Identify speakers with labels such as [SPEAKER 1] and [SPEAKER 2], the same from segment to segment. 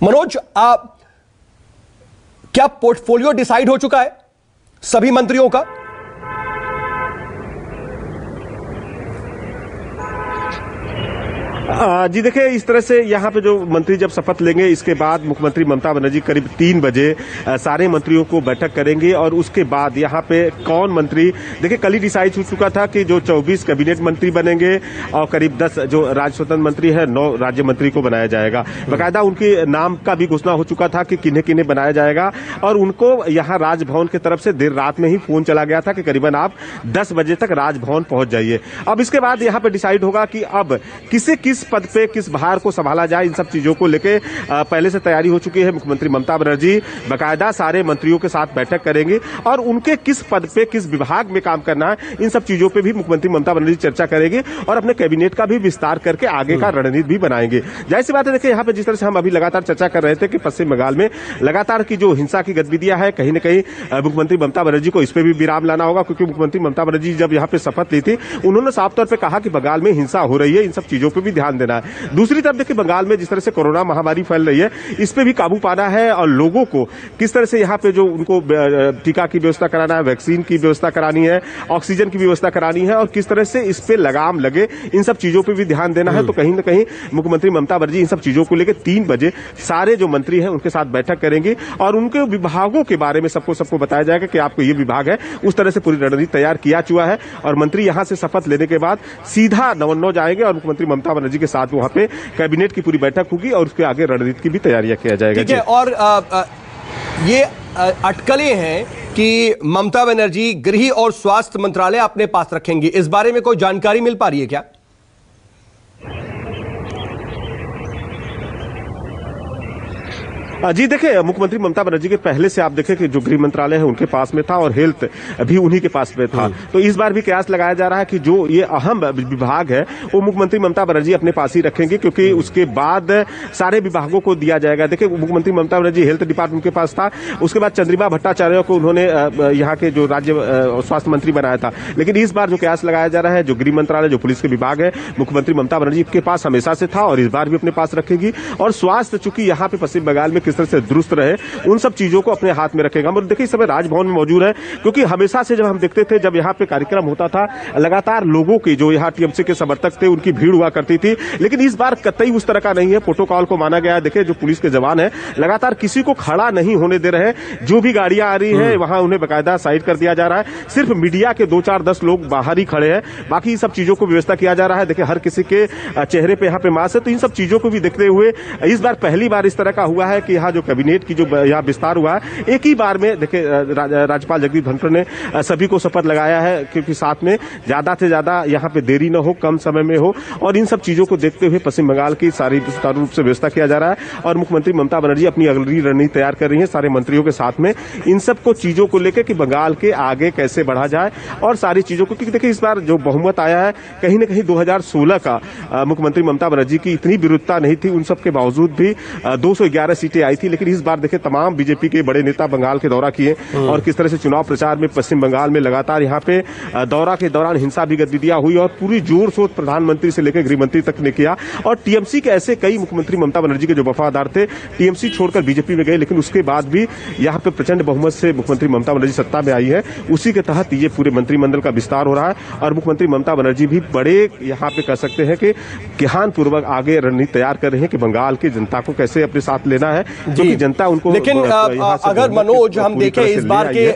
[SPEAKER 1] मनोज, क्या portfolio decide हो चुका है सभी मंत्रियों का?
[SPEAKER 2] जी देखिए, इस तरह से यहाँ पे जो मंत्री जब शपथ लेंगे, इसके बाद मुख्यमंत्री ममता बनर्जी करीब 3 बजे सारे मंत्रियों को बैठक करेंगे और उसके बाद यहाँ पे कौन मंत्री, देखिए कल ही डिसाइड हो चुका था कि जो 24 कैबिनेट मंत्री बनेंगे और करीब 10 जो राज्य स्वतंत्र मंत्री है 9 राज्य मंत्री को बनाया जाएगा। बाकायदा उनके नाम का भी घोषणा हो चुका था कि किन्हें किन्हें बनाया जाएगा और उनको यहाँ राजभवन की तरफ से देर रात में ही फोन चला गया था कि करीबन आप 10 बजे तक राजभवन पहुंच जाइए। अब इसके बाद यहाँ पे डिसाइड होगा कि अब किस पद पे किस भार को संभाला जाए। इन सब चीजों को लेके पहले से तैयारी हो चुकी है। मुख्यमंत्री ममता बनर्जी बाकायदा सारे मंत्रियों के साथ बैठक करेंगे और उनके किस पद पे किस विभाग में काम करना है, इन सब चीजों पे भी मुख्यमंत्री ममता बनर्जी चर्चा करेंगे और अपने कैबिनेट का भी विस्तार करके आगे का रणनीति भी बनाएंगे। जाहिर सी बात है, देखिए यहाँ पे जिस तरह से हम अभी लगातार चर्चा कर रहे थे कि पश्चिम बंगाल में लगातार की जो हिंसा की गतिविधियां है, कहीं न कहीं मुख्यमंत्री ममता बनर्जी को इस पे भी विराम लाना होगा, क्योंकि मुख्यमंत्री ममता बनर्जी जब यहाँ पे शपथ ली थी, उन्होंने साफ तौर पर कहा कि बंगाल में हिंसा हो रही है, इन सब चीजों पर भी ध्यान देना है। दूसरी तरफ देखिए, बंगाल में जिस तरह से कोरोना महामारी फैल रही है, इस पे भी काबू पाना है और लोगों को किस तरह से यहाँ पे जो उनको टीका की व्यवस्था कराना है, वैक्सीन की व्यवस्था करानी है, ऑक्सीजन की व्यवस्था करानी है और किस तरह से इस पे लगाम लगे, इन सब चीजों पे भी ध्यान देना है। तो कहीं ना कहीं मुख्यमंत्री ममता बनर्जी इन सब चीजों को लेकर 3 बजे सारे जो मंत्री हैं उनके साथ बैठक करेंगे और उनके विभागों के बारे में सबको बताया जाएगा कि आपको ये विभाग है। उस तरह से पूरी रणनीति तैयार किया चुका है और मंत्री यहां से शपथ लेने के बाद सीधा नवन्नौ जाएंगे और मुख्यमंत्री ममता बनर्जी के साथ वहां पे कैबिनेट की पूरी बैठक होगी और उसके आगे रणनीति की भी तैयारियां किया जाएगा।
[SPEAKER 1] ठीक है। और ये अटकलें हैं कि ममता बनर्जी गृह और स्वास्थ्य मंत्रालय अपने पास रखेंगी, इस बारे में कोई जानकारी मिल पा रही है क्या?
[SPEAKER 2] जी देखिए, मुख्यमंत्री ममता बनर्जी के पहले से आप देखें कि जो गृह मंत्रालय है उनके पास में था और हेल्थ भी उन्हीं के पास में था। तो इस बार भी कयास लगाया जा रहा है कि जो ये अहम विभाग है वो मुख्यमंत्री ममता बनर्जी अपने पास ही रखेंगे, क्योंकि उसके बाद सारे विभागों को दिया जाएगा। देखिए, मुख्यमंत्री ममता बनर्जी हेल्थ डिपार्टमेंट के पास था, उसके बाद चंद्रिमा भट्टाचार्य को उन्होंने यहाँ के जो राज्य स्वास्थ्य मंत्री बनाया था। लेकिन इस बार जो कयास लगाया जा रहा है, जो गृह मंत्रालय, जो पुलिस के विभाग है, मुख्यमंत्री ममता बनर्जी के पास हमेशा से था और इस बार भी अपने पास रखेगी। और स्वास्थ्य, चूंकि यहाँ पे पश्चिम बंगाल में किस तरह से दुरुस्त रहे, उन सब चीजों को अपने हाथ में रखेगा। और देखिए, इस समय राजभवन में मौजूद है, क्योंकि हमेशा से जब हम देखते थे, जब यहाँ पे कार्यक्रम होता था, लगातार लोगों की जो यहाँ टीएमसी के समर्थक थे उनकी भीड़ हुआ करती थी। लेकिन इस बार कतई उस तरह का नहीं है, प्रोटोकॉल को माना गया है। देखिए, जो पुलिस के जवान है लगातार किसी को खड़ा नहीं होने दे रहे हैं। जो भी गाड़ियां आ रही है वहां उन्हें बाकायदा साइड कर दिया जा रहा है। सिर्फ मीडिया के 2-4-10 लोग बाहर ही खड़े हैं, बाकी इन सब चीजों को व्यवस्था किया जा रहा है। देखिए, हर किसी के चेहरे पे यहाँ पे मास्क है। तो इन सब चीजों को भी देखते हुए इस बार पहली बार इस तरह का हुआ है कि यहाँ जो कैबिनेट की जो यहाँ विस्तार हुआ है, एक ही बार में देखिए राज्यपाल जगदीप धनखड़ ने सभी को शपथ लगाया है, क्योंकि साथ में ज्यादा से ज्यादा यहाँ पे देरी न हो, कम समय में हो। और इन सब चीजों को देखते हुए पश्चिम बंगाल की सारी सुचारू रूप से व्यवस्था किया जा रहा है और मुख्यमंत्री ममता बनर्जी अपनी अगली रणनीति तैयार कर रही है सारे मंत्रियों के साथ में, इन सब को चीजों को लेकर कि बंगाल के आगे कैसे बढ़ा जाए और सारी चीजों को। क्योंकि देखिए, इस बार जो बहुमत आया है, कहीं न कहीं 2016 का मुख्यमंत्री ममता बनर्जी की इतनी विरुद्धता नहीं थी, उन सब के बावजूद भी 211 सीटें आई थी। लेकिन इस बार देखिए, तमाम बीजेपी के बड़े नेता बंगाल के दौरा किए और किस तरह से चुनाव प्रचार में पश्चिम बंगाल में लगातार यहाँ पे दौरा के दौरान हिंसा भी गतिविधियां हुई और पूरी जोर शोर प्रधानमंत्री से लेकर गृह मंत्री तक ने किया। और टीएमसी के ऐसे कई मुख्यमंत्री ममता बनर्जी के जो वफादार थे, टीएमसी छोड़कर बीजेपी में गए, लेकिन उसके बाद भी यहाँ पे प्रचंड बहुमत से मुख्यमंत्री ममता बनर्जी सत्ता में आई है। उसी के तहत ये पूरे मंत्रिमंडल का विस्तार हो रहा है और मुख्यमंत्री ममता बनर्जी भी बड़े यहाँ पे कह सकते हैं कि ज्ञानपूर्वक आगे रणनीति तैयार कर रहे हैं कि बंगाल की जनता को कैसे अपने साथ लेना है, क्योंकि जनता उनको।
[SPEAKER 1] लेकिन अगर मनोज हम देखें इस बार के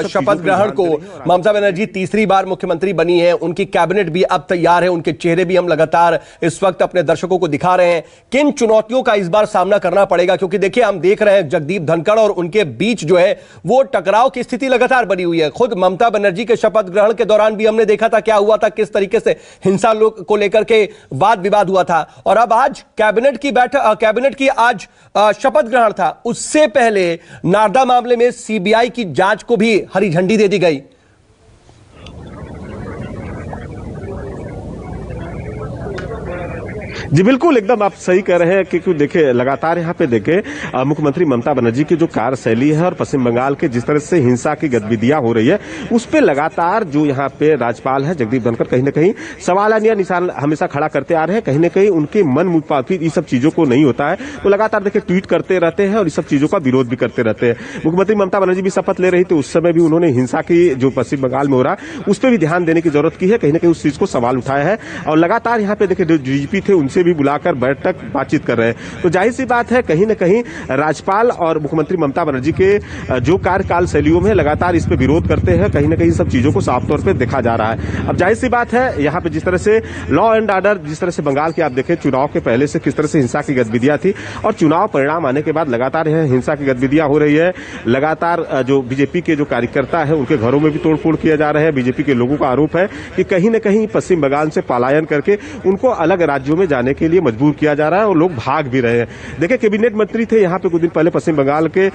[SPEAKER 1] शपथ ग्रहण को, ममता बनर्जी तीसरी बार मुख्यमंत्री बनी है, उनकी कैबिनेट भी अब तैयार है, उनके चेहरे भी हम लगातार इस वक्त अपने दर्शकों को दिखा रहे हैं। किन चुनौतियों का इस बार सामना करना पड़ेगा? क्योंकि देखिए, हम देख रहे हैं जगदीप धनखड़ और उनके बीच जो है वो टकराव की स्थिति लगातार बनी हुई है। खुद ममता बनर्जी के शपथ ग्रहण के दौरान भी हमने देखा था क्या हुआ था, किस तरीके से हिंसा को लेकर के वाद विवाद हुआ था। और अब आज कैबिनेट की बैठक, कैबिनेट की आज शपथ ग्रहण था, उससे पहले नारदा मामले में सीबीआई की जांच को भी हरी झंडी दे दी गई।
[SPEAKER 2] जी बिल्कुल, एकदम आप सही कह रहे हैं कि देखिए लगातार यहाँ पे देखे मुख्यमंत्री ममता बनर्जी की जो कार्यशैली है और पश्चिम बंगाल के जिस तरह से हिंसा की गतिविधियां हो रही है उस पे लगातार जो यहाँ पे राज्यपाल है जगदीप धनखड़ कहीं ना कहीं सवालिया निशान हमेशा खड़ा करते आ रहे हैं। कहीं ना कहीं उनके मन मुताबिक ये सब चीजों को नहीं होता है तो लगातार देखिए ट्वीट करते रहते हैं और इस सब चीजों का विरोध भी करते रहते हैं। मुख्यमंत्री ममता बनर्जी भी शपथ ले रही थी, उस समय भी उन्होंने हिंसा की जो पश्चिम बंगाल में हो रहा है उस पर भी ध्यान देने की जरूरत की है। कहीं ना कहीं उस चीज को सवाल उठाया है और लगातार यहाँ पे देखिए जो डीजीपी थे उनसे भी बुलाकर बैठक बातचीत कर रहे हैं। तो जाहिर सी बात है कहीं ना कहीं राज्यपाल और मुख्यमंत्री ममता बनर्जी के जो कार्यकाल शैलियों में लगातार इस पे विरोध करते हैं, कहीं ना कहीं सब चीजों को साफ तौर पे देखा जा रहा है। अब जाहिर सी बात है यहाँ पे जिस तरह से लॉ एंड ऑर्डर जिस तरह से बंगाल के आप देखें चुनाव के पहले से किस तरह से हिंसा की गतिविधियां थी और चुनाव परिणाम आने के बाद लगातार हिंसा की गतिविधियां हो रही है। लगातार जो बीजेपी के जो कार्यकर्ता है उनके घरों में भी तोड़फोड़ किया जा रहा है। बीजेपी के लोगों का आरोप है कि कहीं न कहीं पश्चिम बंगाल से पलायन करके उनको अलग राज्यों में जाने के लिए मजबूर किया जा रहा है और लोग भाग भी रहे हैं। देखिए कैबिनेट मंत्री थे यहाँ पे कुछ दिन पहले पश्चिम बंगाल के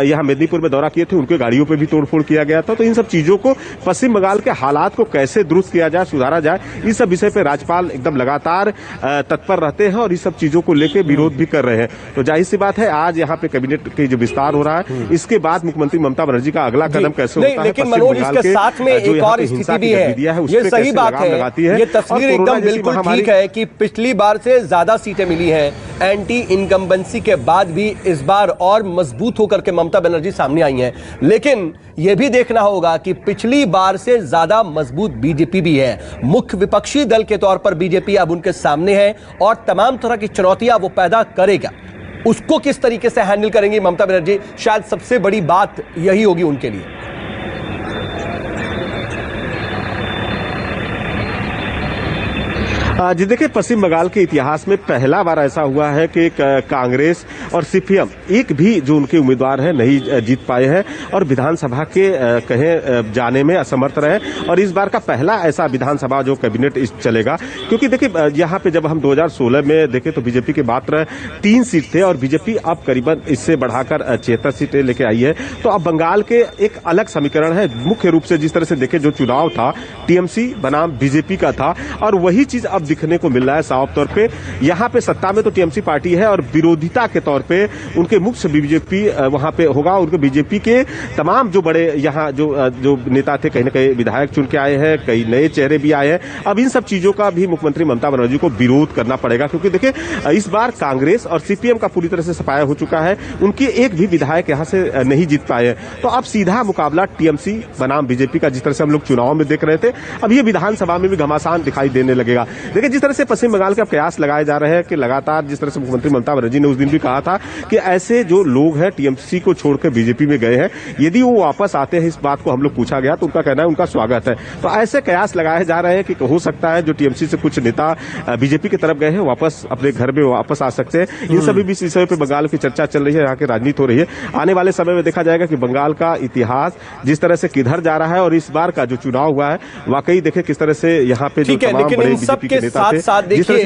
[SPEAKER 2] यहाँ मेदिनीपुर में दौरा किए थे, उनके गाड़ियों पे भी तोड़फोड़ किया गया था। तो इन सब चीजों को पश्चिम बंगाल के हालात को कैसे दुरुस्त किया जाए, सुधारा जाए, इस सब विषय पे राज्यपाल एकदम लगातार तत्पर रहते हैं और इस सब चीजों को लेकर विरोध भी कर रहे हैं। तो जाहिर सी बात है आज यहाँ पे कैबिनेट के जो विस्तार हो रहा है इसके बाद मुख्यमंत्री ममता बनर्जी का अगला कदम कैसे होता है।
[SPEAKER 1] लेकिन मनोज इसके साथ में एक और स्थिति भी है, ये सही बात है, ये तस्वीर एकदम बिल्कुल ठीक है कि पिछली बार से ज्यादा सीटें मिली हैं एंटी इनकम्बेंसी के बाद भी इस बार और मजबूत होकर के ममता बनर्जी सामने आई हैं। लेकिन यह भी देखना होगा कि पिछली बार से ज्यादा मजबूत बीजेपी भी है। मुख्य विपक्षी दल के तौर पर बीजेपी अब उनके सामने है और तमाम तरह की चुनौतियां वो पैदा करेगा। उसको किस तरीके से हैंडल करेंगी ममता बनर्जी, शायद सबसे बड़ी बात यही होगी उनके लिए।
[SPEAKER 2] जी देखिए पश्चिम बंगाल के इतिहास में पहला बार ऐसा हुआ है कि कांग्रेस और सीपीएम एक भी जो उनके उम्मीदवार हैं नहीं जीत पाए हैं और विधानसभा के कहें जाने में असमर्थ रहे। और इस बार का पहला ऐसा विधानसभा जो कैबिनेट चलेगा, क्योंकि देखिए यहाँ पे जब हम 2016 में देखें तो बीजेपी के मात्र 3 सीट थे और बीजेपी अब करीबन इससे बढ़ाकर 76 सीटें लेके आई है। तो अब बंगाल के एक अलग समीकरण है। मुख्य रूप से जिस तरह से देखें जो चुनाव था टीएमसी बनाम बीजेपी का था और वही चीज अब दिखने को मिल रहा है साफ तौर पे। यहाँ पे सत्ता में तो टीएमसी पार्टी है और विरोधिता के तौर पे उनके मुख्य बीजेपी वहां पे होगा। उनके बीजेपी के तमाम जो बड़े यहाँ जो नेता थे कहीं ना कहीं विधायक चुन के आए हैं, कई नए चेहरे भी आए हैं। अब इन सब चीजों का भी मुख्यमंत्री ममता बनर्जी को विरोध करना पड़ेगा, क्योंकि देखिए इस बार कांग्रेस और सीपीएम का पूरी तरह से सफाया हो चुका है। उनके एक भी विधायक यहाँ से नहीं जीत पाए हैं। तो अब सीधा मुकाबला टीएमसी बनाम बीजेपी का जिस तरह से हम लोग चुनाव में देख रहे थे, अब ये विधानसभा में भी घमासान दिखाई देने लगेगा। देखिए जिस तरह से पश्चिम बंगाल का प्रयास लगाए जा रहे हैं कि लगातार जिस तरह से मुख्यमंत्री ममता बनर्जी ने उस दिन भी कहा था कि ऐसे जो लोग हैं टीएमसी को छोड़कर बीजेपी में गए हैं, यदि वो वापस आते हैं, इस बात को हम लोग पूछा गया तो उनका कहना है उनका स्वागत है। तो ऐसे कयास लगाए जा रहे हैं कि हो सकता है जो टीएमसी से कुछ नेता बीजेपी की तरफ गए हैं वापस अपने घर में वापस आ सकते हैं। इन सभी विषयों पर बंगाल की चर्चा चल रही है, यहाँ की राजनीति हो रही है। आने वाले समय में देखा जाएगा कि बंगाल का इतिहास जिस तरह से किधर जा रहा है और इस बार का जो चुनाव हुआ है वाकई देखे किस तरह से यहाँ पे जो तमाम बड़े बीजेपी के नेता थे,
[SPEAKER 1] देखिए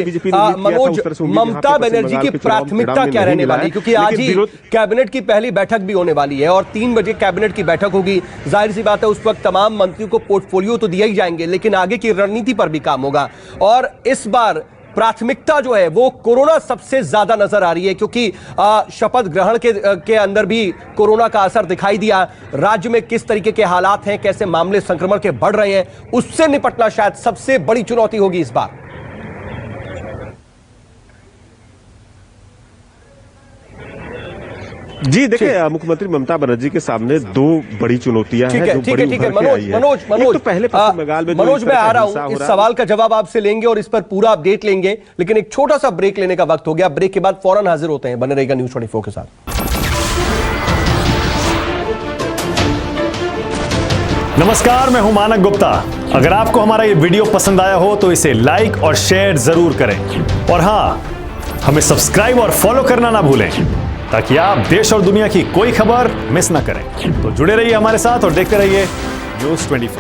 [SPEAKER 1] मनोज, ममता बनर्जी की प्राथमिकता क्या रहने वाली, क्योंकि आज ही कैबिनेट की पहली बैठक भी होने वाली है और 3 बजे कैबिनेट की बैठक होगी। जाहिर सी बात है उस वक्त तमाम मंत्रियों को पोर्टफोलियो तो दिया ही जाएंगे, लेकिन आगे की रणनीति पर भी काम होगा। और इस बार प्राथमिकता जो है वो कोरोना सबसे ज्यादा नजर आ रही है, क्योंकि शपथ ग्रहण के अंदर भी कोरोना का असर दिखाई दिया। राज्य में किस तरीके के हालात हैं, कैसे मामले संक्रमण के बढ़ रहे हैं, उससे निपटना शायद सबसे बड़ी चुनौती होगी इस बार।
[SPEAKER 2] जी देखिए मुख्यमंत्री ममता बनर्जी के सामने 2 बड़ी चुनौतियां हैं जो बड़ी उभर के आई है।
[SPEAKER 1] मनोज
[SPEAKER 2] तो पहले पश्चिम बंगाल में
[SPEAKER 1] मनोज मैं आ रहा हूं, इस सवाल का जवाब आपसे लेंगे और इस पर पूरा अपडेट लेंगे, लेकिन एक छोटा सा ब्रेक लेने का वक्त हो गया। ब्रेक के बाद फौरन हाजिर होते हैं। बने रहेगा न्यूज़ 24 के साथ।
[SPEAKER 3] नमस्कार, मैं हूं मानक गुप्ता। अगर आपको हमारा ये वीडियो पसंद आया हो तो इसे लाइक और शेयर जरूर करें और हां, हमें सब्सक्राइब और फॉलो करना ना भूलें ताकि आप देश और दुनिया की कोई खबर मिस ना करें। तो जुड़े रहिए हमारे साथ और देखते रहिए न्यूज़ 24।